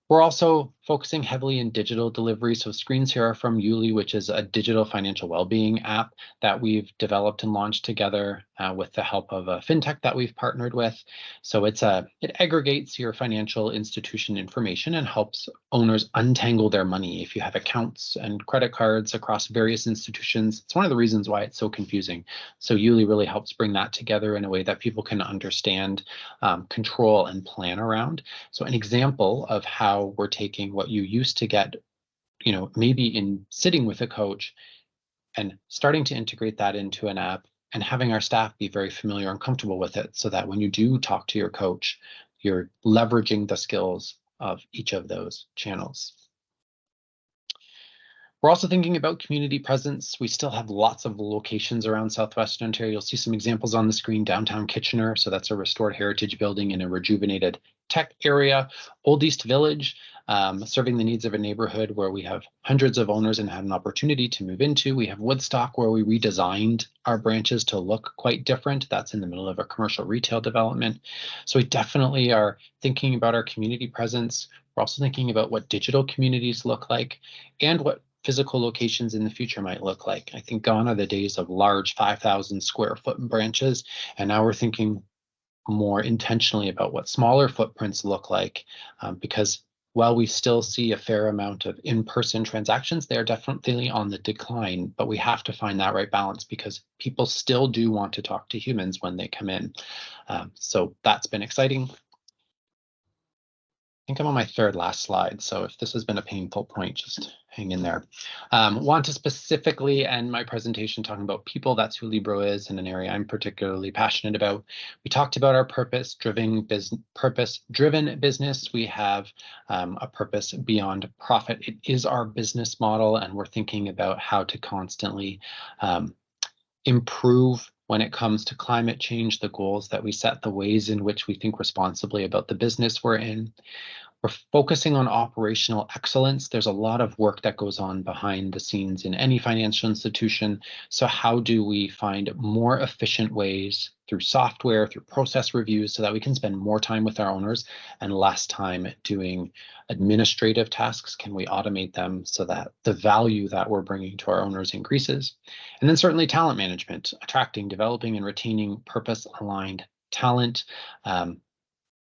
We're also focusing heavily in digital delivery. So screens here are from Yuli, which is a digital financial well-being app that we've developed and launched together with the help of a fintech that we've partnered with. So it aggregates your financial institution information and helps owners untangle their money. If you have accounts and credit cards across various institutions, it's one of the reasons why it's so confusing. So Yuli really helps bring that together in a way that people can understand, control, and plan around. So an example of how we're taking what you used to get, maybe in sitting with a coach, and starting to integrate that into an app and having our staff be very familiar and comfortable with it, so that when you do talk to your coach, you're leveraging the skills of each of those channels. We're also thinking about community presence. We still have lots of locations around Southwestern Ontario. You'll see some examples on the screen. Downtown Kitchener, so that's a restored heritage building in a rejuvenated tech area. Old East Village, serving the needs of a neighborhood where we have hundreds of owners and had an opportunity to move into. We have Woodstock, where we redesigned our branches to look quite different. That's in the middle of a commercial retail development. So we definitely are thinking about our community presence. We're also thinking about what digital communities look like and what physical locations in the future might look like. I think gone are the days of large 5,000 square foot branches, and now we're thinking more intentionally about what smaller footprints look like, because while we still see a fair amount of in-person transactions, they are definitely on the decline, but we have to find that right balance because people still do want to talk to humans when they come in. So that's been exciting. I think I'm on my third last slide, so if this has been a painful point, just hang in there. Want to specifically end my presentation talking about people. That's who Libro is, in an area I'm particularly passionate about. We talked about our purpose-driven business. We have a purpose beyond profit. It is our business model, and we're thinking about how to constantly improve when it comes to climate change, the goals that we set, the ways in which we think responsibly about the business we're in. We're focusing on operational excellence. There's a lot of work that goes on behind the scenes in any financial institution. So how do we find more efficient ways through software, through process reviews, so that we can spend more time with our owners and less time doing administrative tasks? Can we automate them so that the value that we're bringing to our owners increases? And then certainly talent management, attracting, developing, and retaining purpose-aligned talent.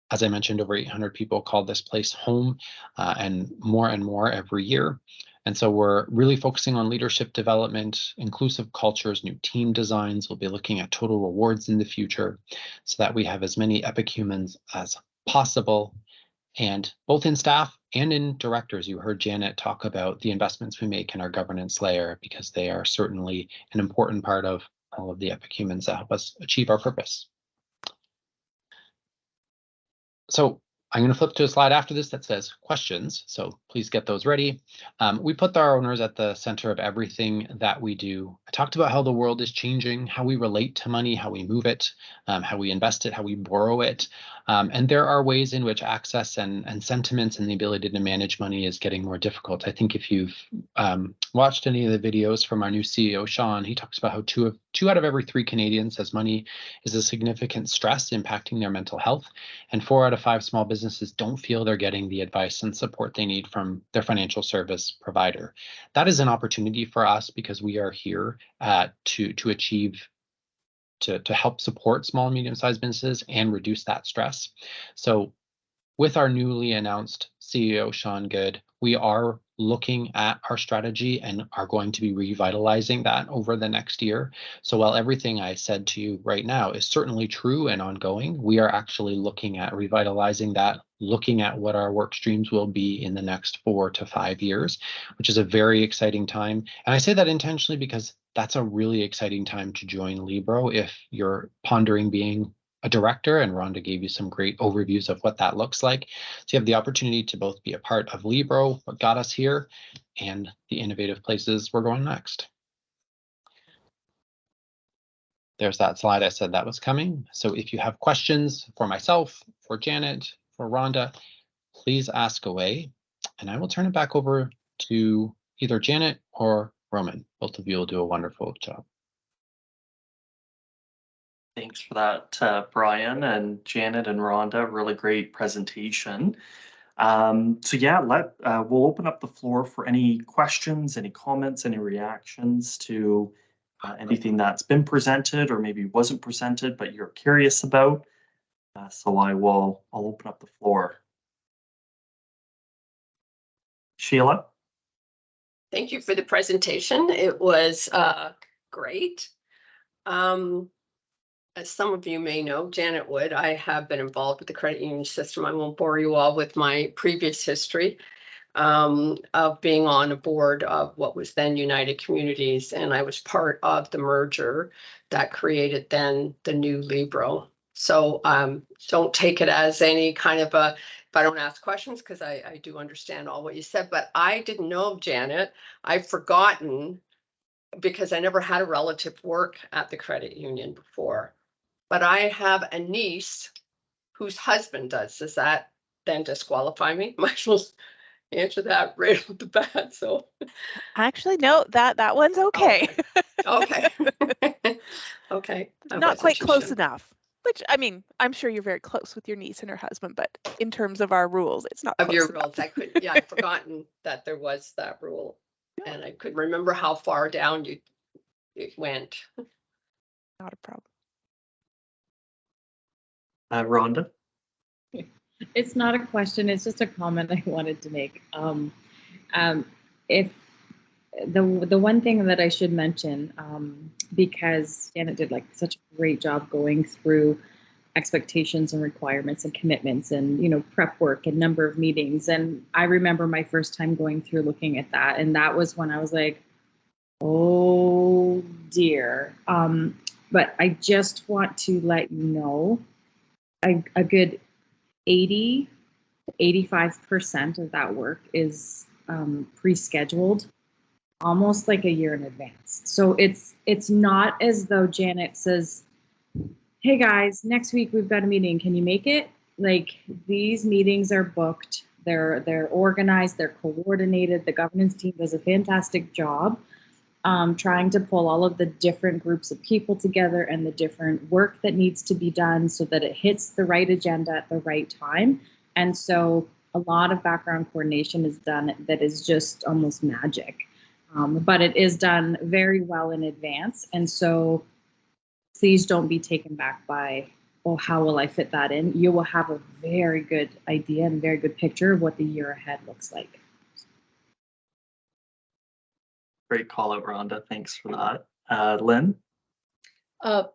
As I mentioned, over 800 people call this place home, and more every year. And so we're really focusing on leadership development, inclusive cultures, new team designs. We'll be looking at total rewards in the future so that we have as many Epic humans as possible. And both in staff and in directors, you heard Janet talk about the investments we make in our governance layer, because they are certainly an important part of all of the Epic humans that help us achieve our purpose. So I'm going to flip to a slide after this that says questions, so please get those ready. We put our owners at the center of everything that we do. I talked about how the world is changing, how we relate to money, how we move it, how we invest it, how we borrow it. And there are ways in which access and sentiments and the ability to manage money is getting more difficult. I think if you've watched any of the videos from our new CEO, Sean, he talks about how two out of every 3 Canadians says money is a significant stress impacting their mental health. And 4 out of 5 small businesses don't feel they're getting the advice and support they need from their financial service provider. That is an opportunity for us, because we are here to achieve, to help support small and medium-sized businesses and reduce that stress. So with our newly announced CEO, Sean Good, we are looking at our strategy and are going to be revitalizing that over the next year. So while everything I said to you right now is certainly true and ongoing, we are actually looking at revitalizing that, looking at what our work streams will be in the next 4 to 5 years, which is a very exciting time. And I say that intentionally because that's a really exciting time to join Libro if you're pondering being a director, and Rhonda gave you some great overviews of what that looks like. So you have the opportunity to both be a part of Libro, what got us here, and the innovative places we're going next. There's that slide I said that was coming. So if you have questions for myself, for Janet, for Rhonda, please ask away, and I will turn it back over to either Janet or Roman. Both of you will do a wonderful job. Thanks for that, Brian and Janet and Rhonda. Really great presentation. So yeah, we'll open up the floor for any questions, any comments, any reactions to anything that's been presented or maybe wasn't presented, but you're curious about. So I'll open up the floor. Sheila? Thank you for the presentation. It was great. As some of you may know, Janet Wood, I have been involved with the credit union system. I won't bore you all with my previous history of being on a board of what was then United Communities, and I was part of the merger that created then the new Libro. So don't take it as any kind of a, if I don't ask questions, because I do understand all what you said, but I didn't know of Janet. I've forgotten because I never had a relative work at the credit union before. But I have a niece whose husband does. Does that then disqualify me? Might as well answer that right off the bat. So Actually, no, that one's okay. Okay. Okay. Not quite close enough. Which, I mean, I'm sure you're very close with your niece and her husband, but in terms of our rules, it's not Of close your enough. rules, I've forgotten that there was that rule. Yeah. And I couldn't remember how far down it went. Not a problem. Rhonda? It's not a question, it's just a comment I wanted to make. If the one thing that I should mention, because Janet did like such a great job going through expectations and requirements and commitments and, you know, prep work and number of meetings. And I remember my first time going through looking at that. And that was when I was like, oh dear. But I just want to let you know a good 80 to 85% of that work is pre-scheduled almost like a year in advance. So it's not as though Janet says, hey guys, next week we've got a meeting, can you make it? Like, these meetings are booked, they're organized, they're coordinated. The governance team does a fantastic job trying to pull all of the different groups of people together and the different work that needs to be done so that it hits the right agenda at the right time. And so a lot of background coordination is done that is just almost magic. But it is done very well in advance. And so please don't be taken back by, oh, how will I fit that in? You will have a very good idea and very good picture of what the year ahead looks like. Great call out, Rhonda. Thanks for that. Lynn?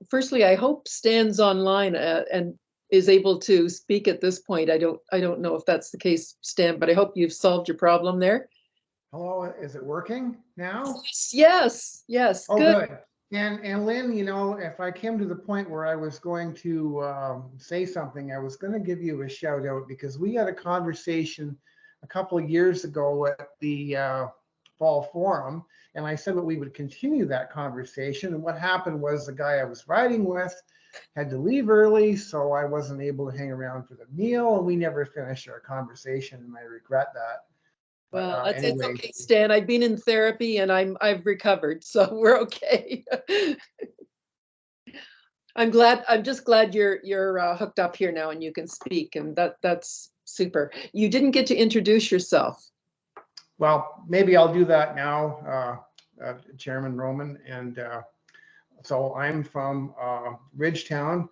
Firstly, I hope Stan's online and is able to speak at this point. I don't know if that's the case, Stan, but I hope you've solved your problem there. Hello, is it working now? Yes, Oh, good. good. And Lynn, you know, if I came to the point where I was going to say something, I was going to give you a shout out because we had a conversation a couple of years ago at the Fall Forum, and I said that we would continue that conversation. And what happened was the guy I was riding with had to leave early, so I wasn't able to hang around for the meal, and we never finished our conversation, and I regret that. Well, But, it's anyway. okay, Stan. I've been in therapy and I've recovered, so we're okay. I'm just glad you're hooked up here now and you can speak, and that's super. You didn't get to introduce yourself. Well, maybe I'll do that now, Chairman Roman. And so I'm from Ridgetown,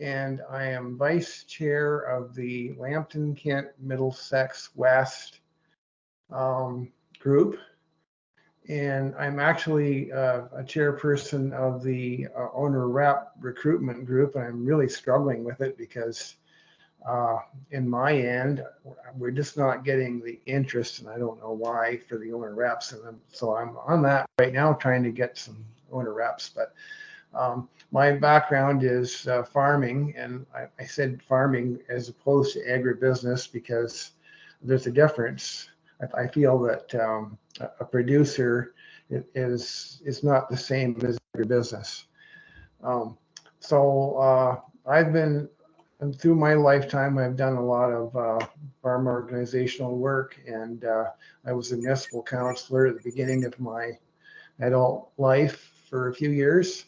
and I am vice chair of the Lambton Kent Middlesex West group. And I'm actually a chairperson of the owner rep recruitment group, and I'm really struggling with it because in my end, we're just not getting the interest, and I don't know why, for the owner reps. And so I'm on that right now, trying to get some owner reps. But my background is farming, and I said farming as opposed to agribusiness because there's a difference. I feel that a producer is not the same as agribusiness. So I've been, and through my lifetime, I've done a lot of farm organizational work, and I was a municipal councillor at the beginning of my adult life for a few years.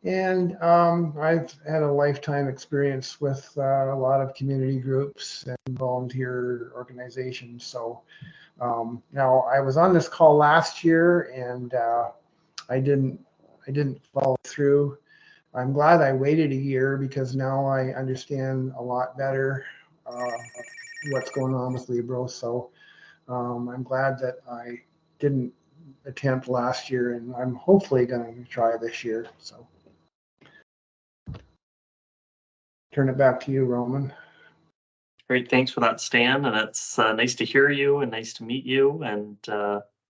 And I've had a lifetime experience with a lot of community groups and volunteer organizations. So now I was on this call last year, and I didn't follow through. I'm glad I waited a year because now I understand a lot better what's going on with Libro. So I'm glad that I didn't attempt last year, and I'm hopefully going to try this year. So turn it back to you, Roman. Great, thanks for that, Stan. And it's nice to hear you and nice to meet you. And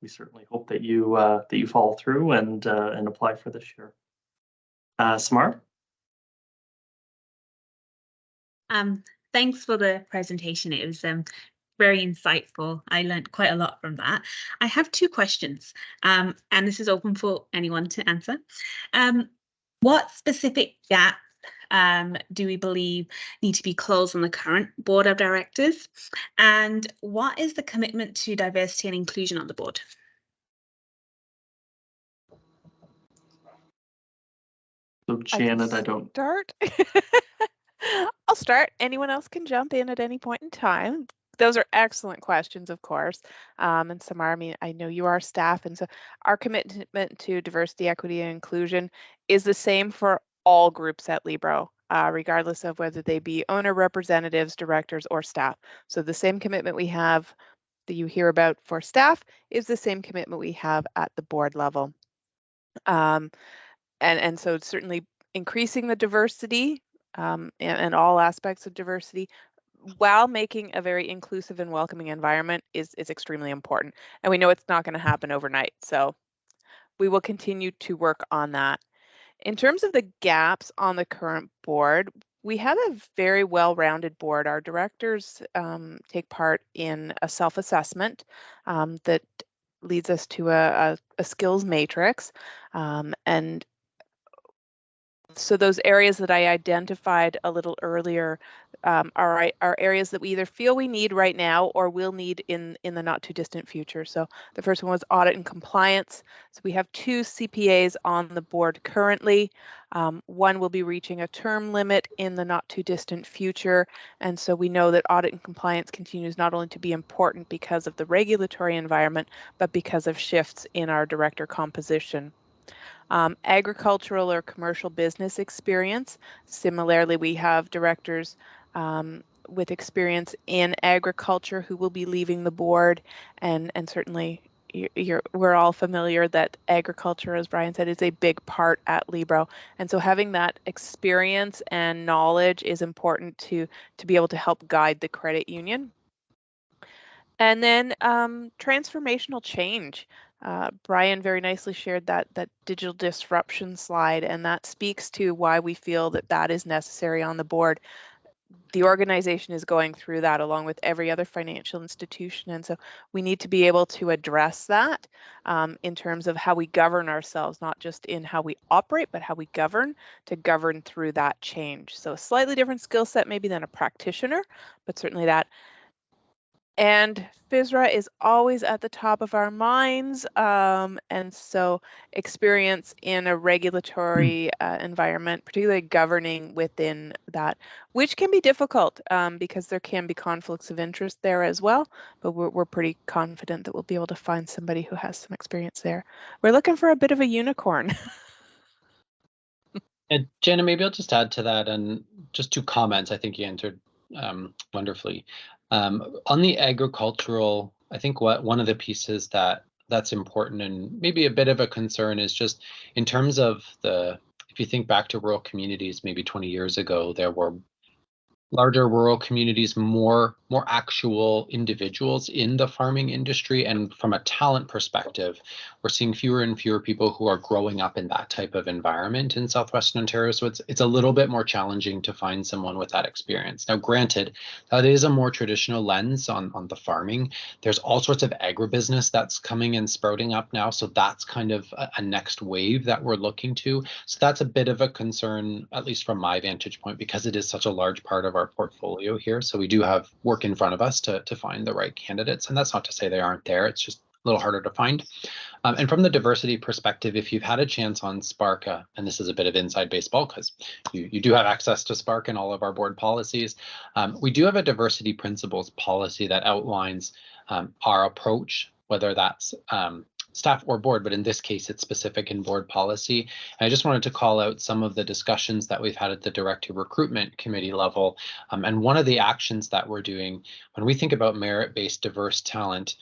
we certainly hope that you follow through and apply for this year. Samar? Thanks for the presentation. It was very insightful. I learned quite a lot from that. I have two questions, and this is open for anyone to answer. What specific gaps do we believe need to be closed on the current board of directors? And what is the commitment to diversity and inclusion on the board? So Janet, I don't start. I'll start. Anyone else can jump in at any point in time. Those are excellent questions, of course. And Samar, I mean, I know you are staff, and so our commitment to diversity, equity, and inclusion is the same for all groups at Libro. regardless of whether they be owner representatives, directors, or staff. So the same commitment we have that you hear about for staff is the same commitment we have at the board level. And so certainly increasing the diversity and all aspects of diversity while making a very inclusive and welcoming environment is extremely important. And we know it's not going to happen overnight. So we will continue to work on that. In terms of the gaps on the current board, we have a very well-rounded board. Our directors take part in a self-assessment that leads us to a skills matrix. And so those areas that I identified a little earlier are areas that we either feel we need right now or will need in the not too distant future. So the first one was audit and compliance. So we have 2 CPAs on the board currently. One will be reaching a term limit in the not too distant future. And so we know that audit and compliance continues not only to be important because of the regulatory environment, but because of shifts in our director composition. Agricultural or commercial business experience. Similarly, we have directors with experience in agriculture who will be leaving the board, and certainly we're all familiar that agriculture, as Brian said, is a big part at Libro, and so having that experience and knowledge is important to be able to help guide the credit union. And then transformational change. Brian very nicely shared that digital disruption slide, and that speaks to why we feel that is necessary on the board. The organization is going through that along with every other financial institution, and so we need to be able to address that in terms of how we govern ourselves, not just in how we operate, but how we govern to govern through that change. So a slightly different skill set maybe than a practitioner, but certainly that. And FSRA is always at the top of our minds, and so experience in a regulatory environment, particularly governing within that, which can be difficult because there can be conflicts of interest there as well, but we're pretty confident that we'll be able to find somebody who has some experience there. We're looking for a bit of a unicorn. And Jenna, maybe I'll just add to that, and just 2 comments. I think you answered wonderfully. On the agricultural, I think one of the pieces that's important and maybe a bit of a concern is just in terms of if you think back to rural communities, maybe 20 years ago, there were larger rural communities, more actual individuals in the farming industry. And from a talent perspective, we're seeing fewer and fewer people who are growing up in that type of environment in Southwestern Ontario. So it's a little bit more challenging to find someone with that experience. Now, granted, that is a more traditional lens on the farming. There's all sorts of agribusiness that's coming and sprouting up now. So that's kind of a next wave that we're looking to. So that's a bit of a concern, at least from my vantage point, because it is such a large part of our portfolio here. So we do have work in front of us to find the right candidates. And that's not to say they aren't there. It's just a little harder to find. And from the diversity perspective, if you've had a chance on Spark, and this is a bit of inside baseball because you do have access to Spark in all of our board policies, we do have a diversity principles policy that outlines our approach, whether that's staff or board, but in this case, it's specific in board policy. And I just wanted to call out some of the discussions that we've had at the director recruitment committee level. And one of the actions that we're doing when we think about merit-based diverse talent,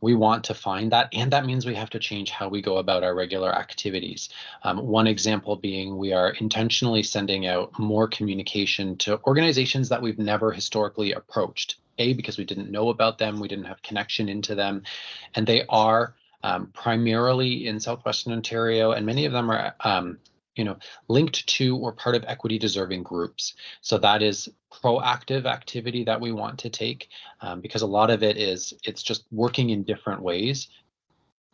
we want to find that, and that means we have to change how we go about our regular activities. One example being we are intentionally sending out more communication to organizations that we've never historically approached. Because we didn't know about them, we didn't have connection into them, and they are primarily in Southwestern Ontario, and many of them are linked to or part of equity deserving groups. So that is proactive activity that we want to take because a lot of it's just working in different ways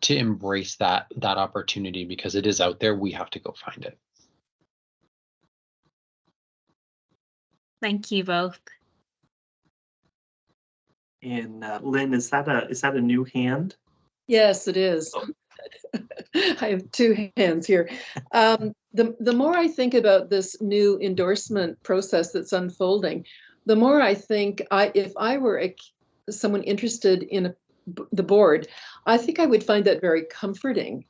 to embrace that opportunity because it is out there. We have to go find it. Thank you both. And Lynn, is that a new hand? Yes, it is. I have 2 hands here. The more I think about this new endorsement process that's unfolding, the more I think if I were someone interested in the board, I think I would find that very comforting,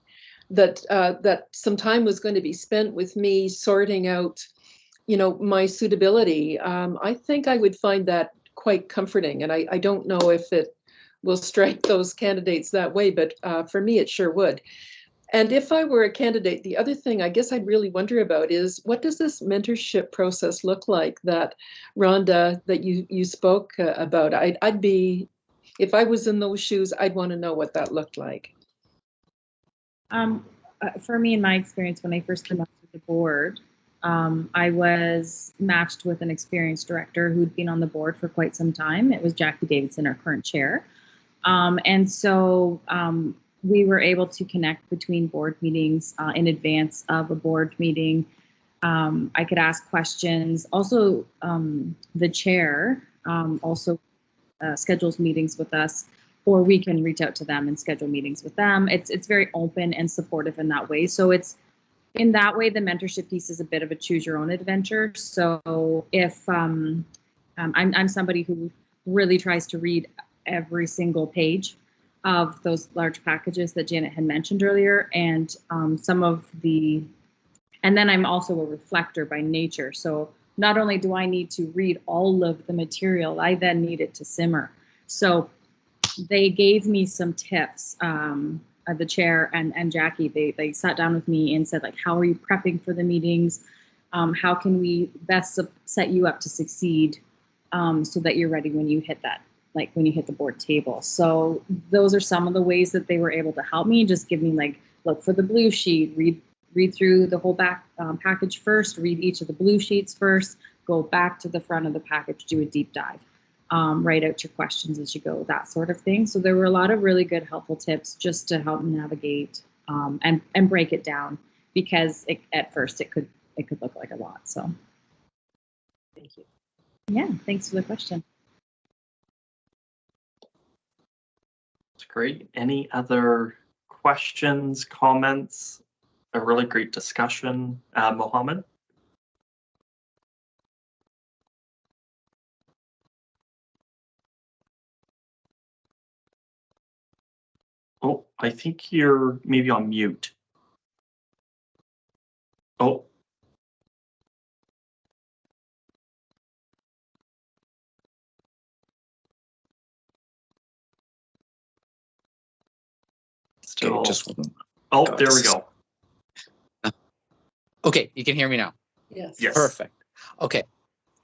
that some time was going to be spent with me sorting out you know, my suitability, I think I would find that quite comforting. And I don't know if it will strike those candidates that way, but for me, it sure would. And if I were a candidate, the other thing I guess I'd really wonder about is, what does this mentorship process look like that, Rhonda, that you spoke about? I'd be, if I was in those shoes, I'd want to know what that looked like. For me, in my experience, when I first came up to the board, I was matched with an experienced director who'd been on the board for quite some time. It was Jackie Davidson, our current chair. And so we were able to connect between board meetings in advance of a board meeting. I could ask questions. Also, the chair also schedules meetings with us, or we can reach out to them and schedule meetings with them. It's very open and supportive in that way. So it's, in that way, the mentorship piece is a bit of a choose your own adventure. So if I'm somebody who really tries to read every single page of those large packages that Janet had mentioned earlier, and and then I'm also a reflector by nature. So not only do I need to read all of the material, I then need it to simmer. So they gave me some tips, the chair and Jackie, they sat down with me and said, like, how are you prepping for the meetings? How can we best set you up to succeed so that you're ready when you hit that, like when you hit the board table. So those are some of the ways that they were able to help me, just give me like, look for the blue sheet, read through the whole back package first, read each of the blue sheets first, go back to the front of the package, do a deep dive, write out your questions as you go, that sort of thing. So there were a lot of really good, helpful tips just to help me navigate and break it down, because at first it could look like a lot. So Thank you. Yeah, thanks for the question. That's great. Any other questions, comments? A really great discussion. Mohammed? Oh, I think you're maybe on mute. Oh. Still. Okay, just oh, there we go. Okay, you can hear me now. Yes. Yes. Perfect. Okay.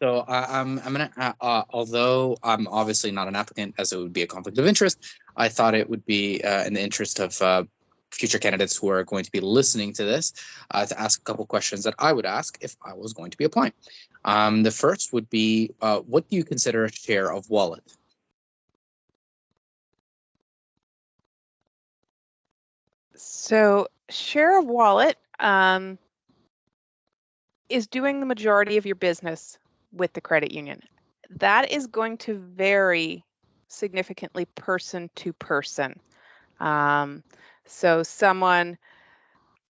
So I'm gonna, although I'm obviously not an applicant, as it would be a conflict of interest, I thought it would be in the interest of future candidates who are going to be listening to this to ask a couple questions that I would ask if I was going to be applying. The first would be, what do you consider a share of wallet? So share of wallet is doing the majority of your business with the credit union. That is going to vary significantly person to person. So someone,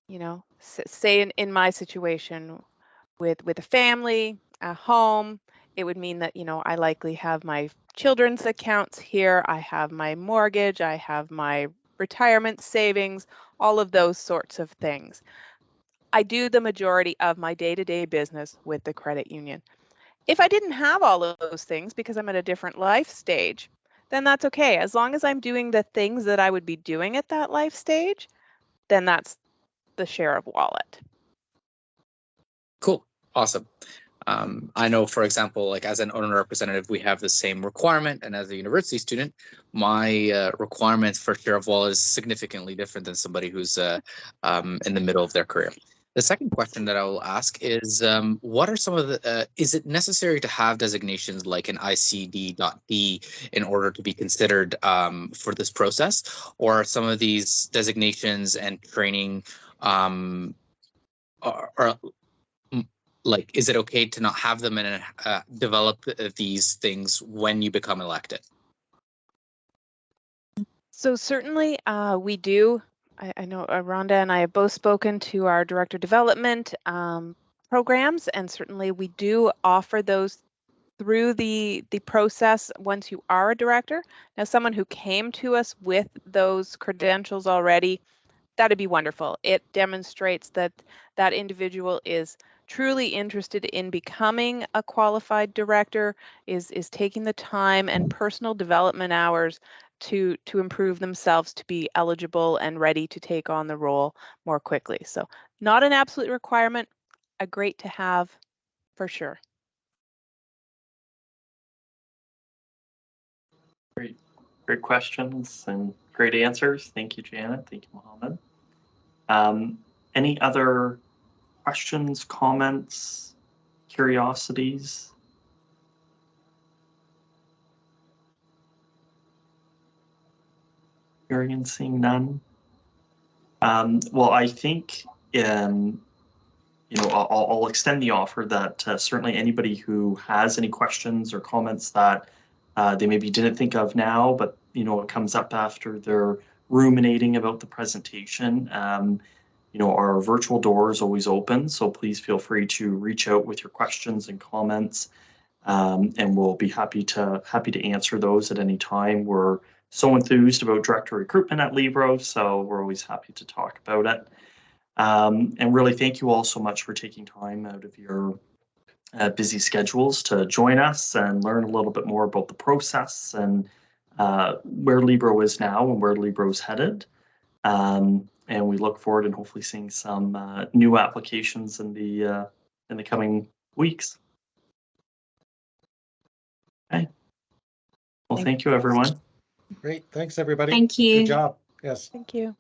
you know, say in my situation with a family, a home, it would mean that, you know, I likely have my children's accounts here, I have my mortgage, I have my retirement savings, all of those sorts of things. I do the majority of my day-to-day business with the credit union. If I didn't have all of those things because I'm at a different life stage, then that's okay. As long as I'm doing the things that I would be doing at that life stage, then that's the share of wallet. Cool. Awesome. I know, for example, like as an owner representative, we have the same requirement. And as a university student, my requirements for share of wallet is significantly different than somebody who's in the middle of their career. The second question that I will ask is, what are some of the, is it necessary to have designations like an ICD.D in order to be considered for this process? Or are some of these designations and training are like, is it okay to not have them and develop these things when you become elected? So certainly we do. I know Rhonda and I have both spoken to our director development programs, and certainly we do offer those through the process once you are a director. Now, someone who came to us with those credentials already, that'd be wonderful. It demonstrates that that individual is truly interested in becoming a qualified director is taking the time and personal development hours to improve themselves to be eligible and ready to take on the role more quickly. So not an absolute requirement, a great to have for sure. Great questions and great answers. Thank you, Janet. Thank you, Mohammed. Any other questions, comments, curiosities? Hearing and seeing none. Well, I think I'll extend the offer that certainly anybody who has any questions or comments that they maybe didn't think of now, but it comes up after they're ruminating about the presentation. Our virtual door is always open, so please feel free to reach out with your questions and comments, and we'll be happy to answer those at any time. We're so enthused about director recruitment at Libro, so we're always happy to talk about it. And really, thank you all so much for taking time out of your busy schedules to join us and learn a little bit more about the process and where Libro is now and where Libro is headed. And we look forward and hopefully seeing some new applications in the coming weeks. Okay. Well, thank you, everyone. Great. Thanks, everybody. Thank you. Good job. Yes. Thank you.